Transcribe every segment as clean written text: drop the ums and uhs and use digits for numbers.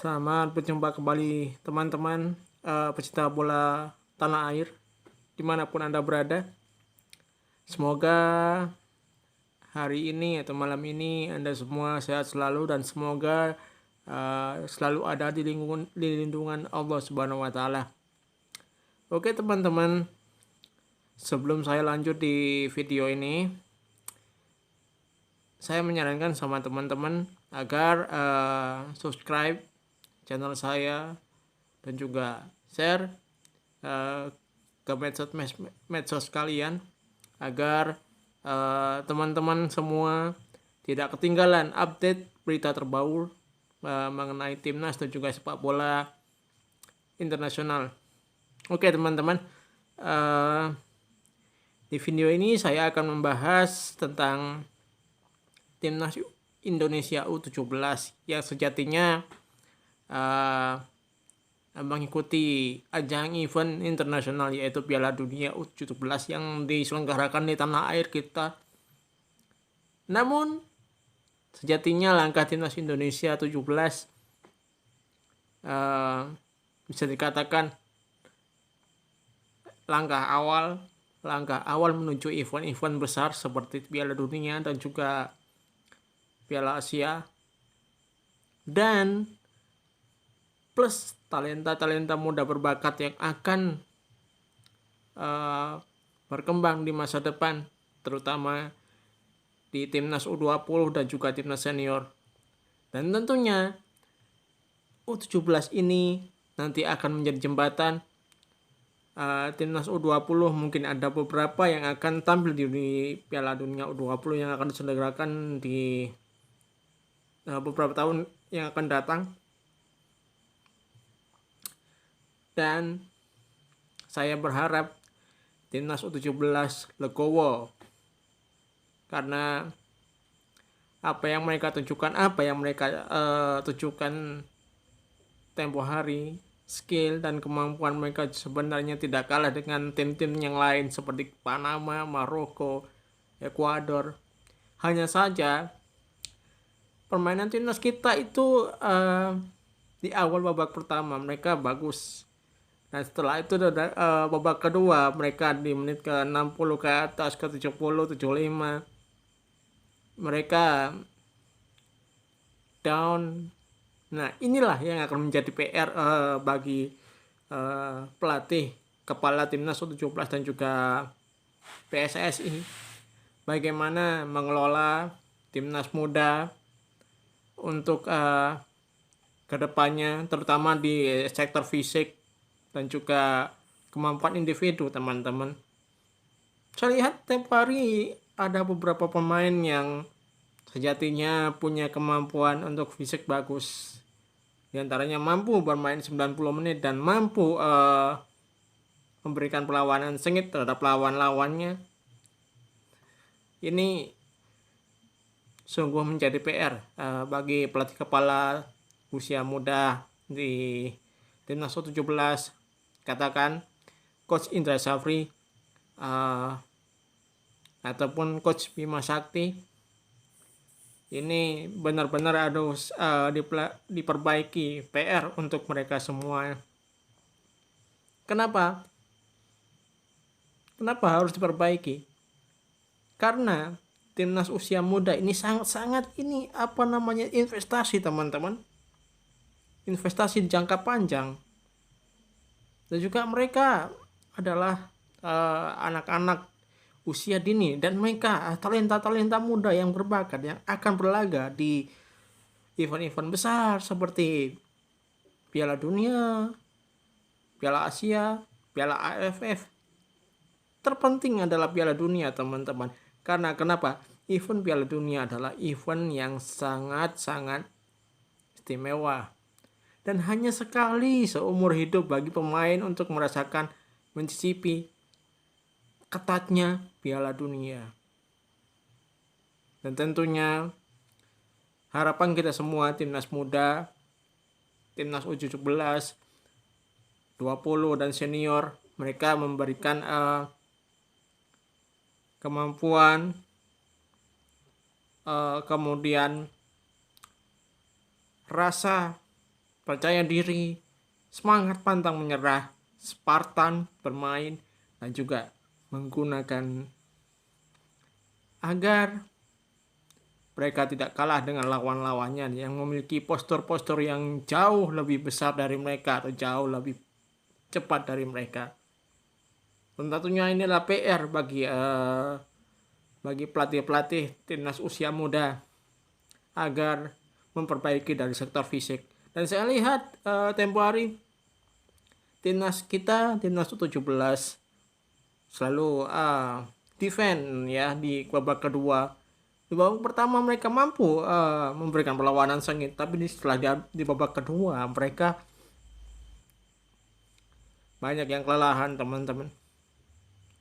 Selamat berjumpa kembali teman-teman pecinta bola tanah air dimanapun Anda berada. Semoga hari ini atau malam ini Anda semua sehat selalu dan semoga selalu ada di lindungan Allah Subhanahu wa Ta'ala. Oke teman-teman, sebelum saya lanjut di video ini, saya menyarankan sama teman-teman agar subscribe channel saya dan juga share ke medsos kalian agar teman-teman semua tidak ketinggalan update berita terbaru mengenai timnas dan juga sepak bola internasional. Oke teman-teman, di video ini saya akan membahas tentang timnas Indonesia U17 yang sejatinya mengikuti ajang event internasional yaitu Piala Dunia U17 yang diselenggarakan di tanah air kita. Namun sejatinya langkah timnas Indonesia 17 bisa dikatakan langkah awal menuju event-event besar seperti Piala Dunia dan juga Piala Asia, dan plus talenta-talenta muda berbakat yang akan berkembang di masa depan, terutama di timnas U20 dan juga timnas senior. Dan tentunya U17 ini nanti akan menjadi jembatan timnas U20. Mungkin ada beberapa yang akan tampil di Piala Dunia U20 yang akan diselenggarakan di beberapa tahun yang akan datang. Dan saya berharap timnas U17 legowo, karena apa yang mereka tunjukkan tempo hari, skill dan kemampuan mereka sebenarnya tidak kalah dengan tim-tim yang lain seperti Panama, Maroko, Ekuador. Hanya saja permainan timnas kita itu di awal babak pertama mereka bagus. Nah setelah itu babak kedua mereka di menit ke 60 ke atas, ke 70, 75 mereka down. Nah inilah yang akan menjadi PR bagi pelatih, kepala timnas U17 dan juga PSSI, bagaimana mengelola timnas muda untuk kedepannya, terutama di sektor fisik dan juga kemampuan individu teman-teman. Saya lihat tempo hari ada beberapa pemain yang sejatinya punya kemampuan untuk fisik bagus. Di antaranya mampu bermain 90 menit dan mampu memberikan perlawanan sengit terhadap lawan-lawannya. Ini sungguh menjadi PR bagi pelatih kepala usia muda di timnas U17, katakan Coach Indra Safri ataupun Coach Bima Sakti. Ini benar-benar harus diperbaiki PR untuk mereka semua. Kenapa harus diperbaiki? Karena timnas usia muda ini sangat-sangat investasi teman-teman, investasi jangka panjang. Dan juga mereka adalah anak-anak usia dini dan mereka talenta-talenta muda yang berbakat yang akan berlaga di event-event besar seperti Piala Dunia, Piala Asia, Piala AFF. Terpenting adalah Piala Dunia teman-teman. Karena kenapa? Event Piala Dunia adalah event yang sangat-sangat istimewa dan hanya sekali seumur hidup bagi pemain untuk merasakan, mencicipi ketatnya Piala Dunia. Dan tentunya harapan kita semua timnas muda, timnas U17, 20 dan senior, mereka memberikan kemampuan, kemudian rasa percaya diri, semangat pantang menyerah, Spartan bermain, dan juga menggunakan agar mereka tidak kalah dengan lawan-lawannya yang memiliki postur-postur yang jauh lebih besar dari mereka atau jauh lebih cepat dari mereka. Dan tentunya inilah PR bagi pelatih-pelatih timnas usia muda agar memperbaiki dari sektor fisik. Dan saya lihat tempo hari timnas kita, timnas U17 selalu defend ya di babak kedua. Di babak pertama mereka mampu memberikan perlawanan sengit, tapi setelah di babak kedua mereka banyak yang kelelahan, teman-teman.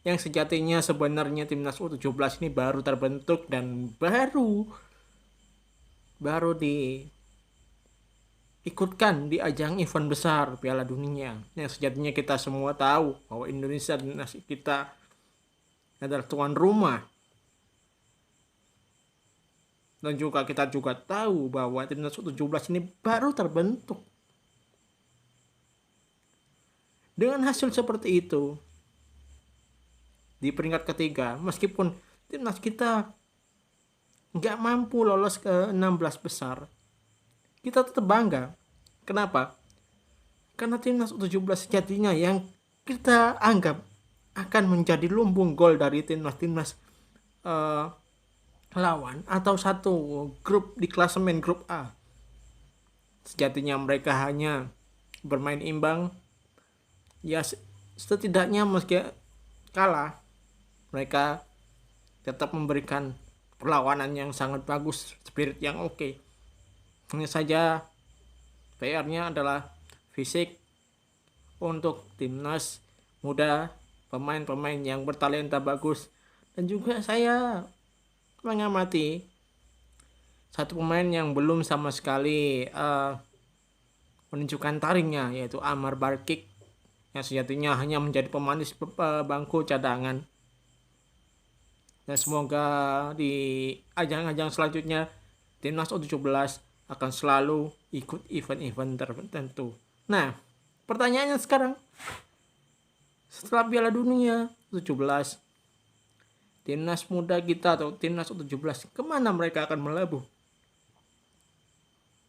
Yang sejatinya sebenarnya timnas U17 ini baru terbentuk dan baru diikutkan di ajang event besar Piala Dunia. Yang sejatinya kita semua tahu bahwa Indonesia timnas kita adalah tuan rumah. Dan juga kita juga tahu bahwa timnas U17 ini baru terbentuk. Dengan hasil seperti itu, di peringkat ketiga, meskipun timnas kita nggak mampu lolos ke 16 besar, kita tetap bangga. Kenapa? Karena timnas U17 sejatinya yang kita anggap akan menjadi lumbung gol dari timnas-timnas lawan atau satu grup di klasemen grup A. Sejatinya mereka hanya bermain imbang. Ya setidaknya meski kalah, mereka tetap memberikan perlawanan yang sangat bagus, spirit yang oke. Hanya saja PR-nya adalah fisik untuk timnas muda, pemain-pemain yang bertalenta bagus. Dan juga saya mengamati satu pemain yang belum sama sekali menunjukkan taringnya, yaitu Amar Barkik, yang sejatinya hanya menjadi pemanis bangku cadangan. Dan semoga di ajang-ajang selanjutnya timnas U17 akan selalu ikut event-event tertentu. Nah, pertanyaannya sekarang, setelah Piala Dunia U17, timnas muda kita atau timnas U17 kemana mereka akan melabuh?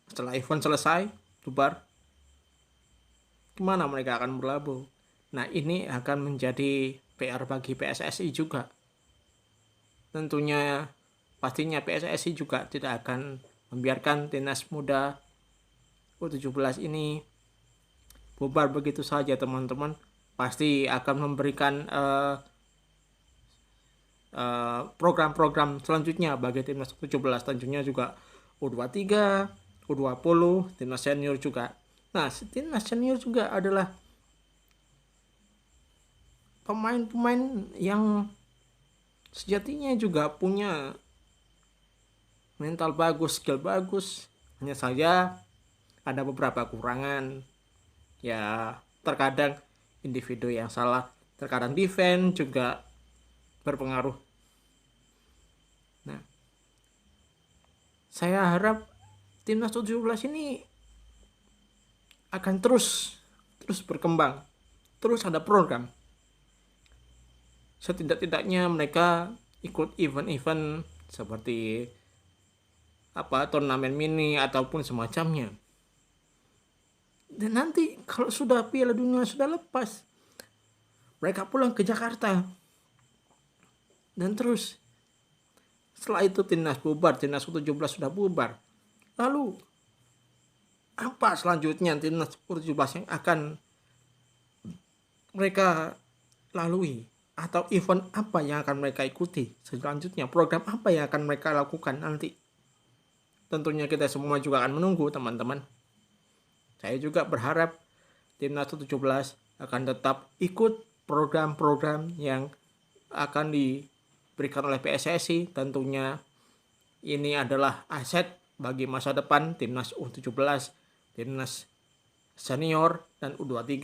Setelah event selesai, bubar, kemana mereka akan berlabuh? Nah, ini akan menjadi PR bagi PSSI juga. Tentunya pastinya PSSI juga tidak akan membiarkan timnas muda U17 ini bubar begitu saja, teman-teman. Pasti akan memberikan program-program selanjutnya bagi timnas U17, tentunya juga U23, U20, timnas senior juga. Nah, timnas senior juga adalah pemain-pemain yang sejatinya juga punya mental bagus, skill bagus. Hanya saja ada beberapa kekurangan. Ya, terkadang individu yang salah, terkadang defense juga berpengaruh. Nah, saya harap timnas 17 ini akan terus berkembang, terus ada program. Setidak-tidaknya mereka ikut event-event seperti turnamen mini ataupun semacamnya. Dan nanti kalau sudah Piala Dunia sudah lepas, mereka pulang ke Jakarta. Dan terus setelah itu timnas bubar, timnas U17 sudah bubar. Lalu apa selanjutnya timnas U17 yang akan mereka lalui? Atau event apa yang akan mereka ikuti selanjutnya? Program apa yang akan mereka lakukan nanti? Tentunya kita semua juga akan menunggu, teman-teman. Saya juga berharap timnas U17 akan tetap ikut program-program yang akan diberikan oleh PSSI. Tentunya ini adalah aset bagi masa depan timnas U17, timnas senior, dan U23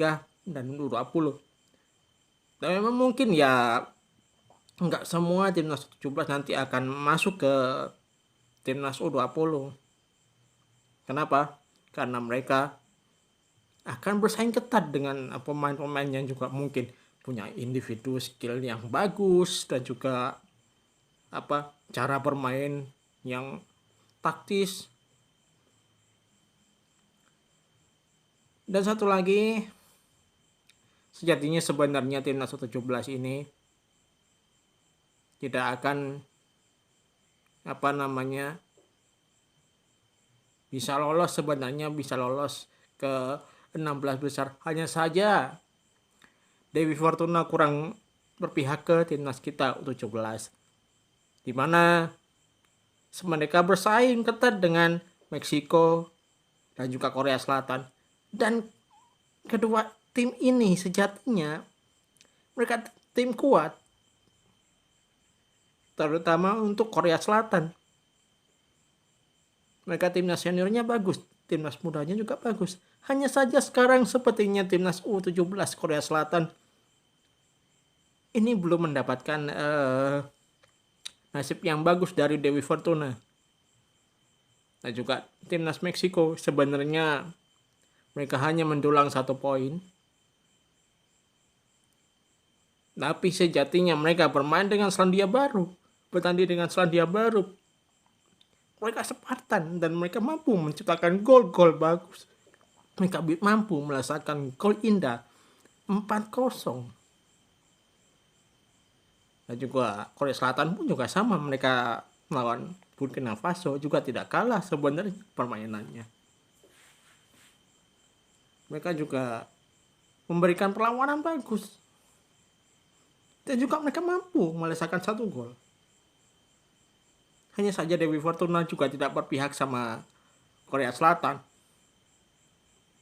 dan U20. Dan memang mungkin ya nggak semua timnas U17 nanti akan masuk ke timnas U20. Kenapa? Karena mereka akan bersaing ketat dengan pemain-pemain yang juga mungkin punya individu skill yang bagus dan juga cara bermain yang taktis. Dan satu lagi, sejatinya sebenarnya timnas U17 ini tidak akan bisa lolos ke 16 besar. Hanya saja Dewi Fortuna kurang berpihak ke timnas kita U17, di mana mereka bersaing ketat dengan Meksiko dan juga Korea Selatan. Dan kedua tim ini sejatinya mereka tim kuat, terutama untuk Korea Selatan. Mereka timnas seniornya bagus, timnas mudanya juga bagus. Hanya saja sekarang sepertinya timnas U17 Korea Selatan ini belum mendapatkan nasib yang bagus dari Dewi Fortuna. Dan juga timnas Meksiko sebenarnya mereka hanya mendulang 1 poin. Tapi sejatinya mereka bermain dengan Selandia Baru, bertanding dengan Selandia Baru. Mereka Spartan dan mereka mampu menciptakan gol-gol bagus. Mereka mampu merasakan gol indah 4-0. Dan juga Korea Selatan pun juga sama, mereka melawan Burkina Faso juga tidak kalah sebenarnya permainannya. Mereka juga memberikan perlawanan bagus. Dan juga mereka mampu melesakkan 1 gol. Hanya saja Dewi Fortuna juga tidak berpihak sama Korea Selatan.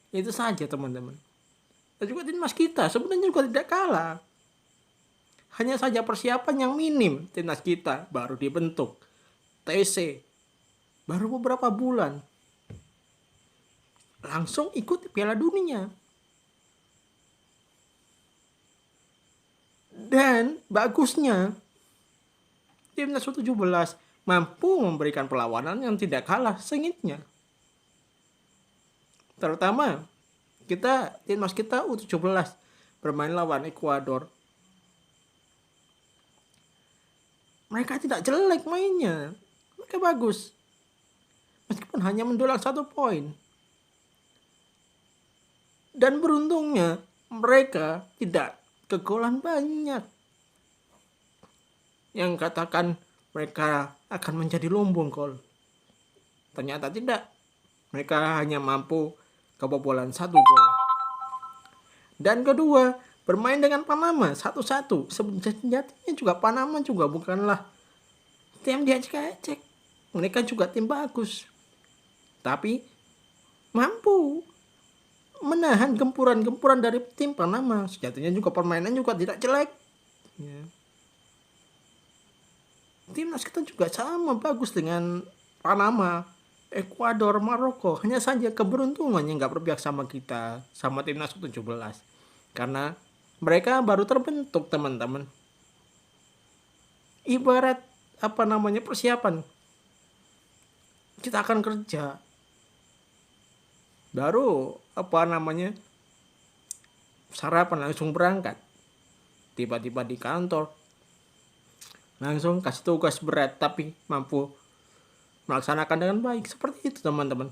Itu saja teman-teman. Dan juga timnas kita sebenarnya juga tidak kalah. Hanya saja persiapan yang minim timnas kita baru dibentuk. TC baru beberapa bulan langsung ikut Piala Dunia. Dan bagusnya timnas U17 mampu memberikan perlawanan yang tidak kalah sengitnya. Terutama timnas kita U17 bermain lawan Ekuador. Mereka tidak jelek mainnya. Mereka bagus. Meskipun hanya mendulang 1 poin. Dan beruntungnya mereka tidak kegolan banyak. Yang katakan mereka akan menjadi lumbung gol. Ternyata tidak. Mereka hanya mampu kebobolan 1 gol. Dan kedua, bermain dengan Panama 1-1. Sejatinya juga Panama juga bukanlah tim diacak-acak. Mereka juga tim bagus. Tapi mampu menahan gempuran-gempuran dari tim Panama. Sejatinya juga permainan juga tidak jelek. Ya. Timnas kita juga sama bagus dengan Panama, Ekuador, Maroko. Hanya saja keberuntungannya nggak berpihak sama kita, sama timnas U17. Karena mereka baru terbentuk teman-teman. Ibarat persiapan. Kita akan kerja. Baru sarapan langsung berangkat. Tiba-tiba di kantor langsung kasih tugas berat tapi mampu melaksanakan dengan baik. Seperti itu teman-teman.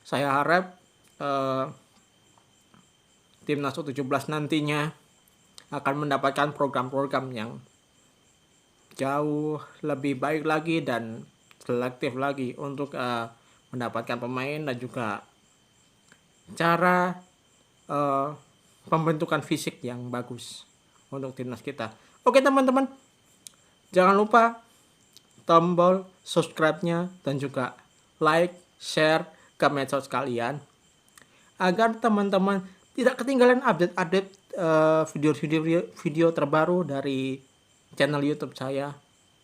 Saya harap timnas U17 nantinya akan mendapatkan program-program yang jauh lebih baik lagi dan selektif lagi untuk mendapatkan pemain dan juga cara pembentukan fisik yang bagus untuk timnas kita. Oke teman-teman, jangan lupa tombol subscribe-nya dan juga like, share ke medsos kalian agar teman-teman tidak ketinggalan update-update video terbaru dari channel YouTube saya.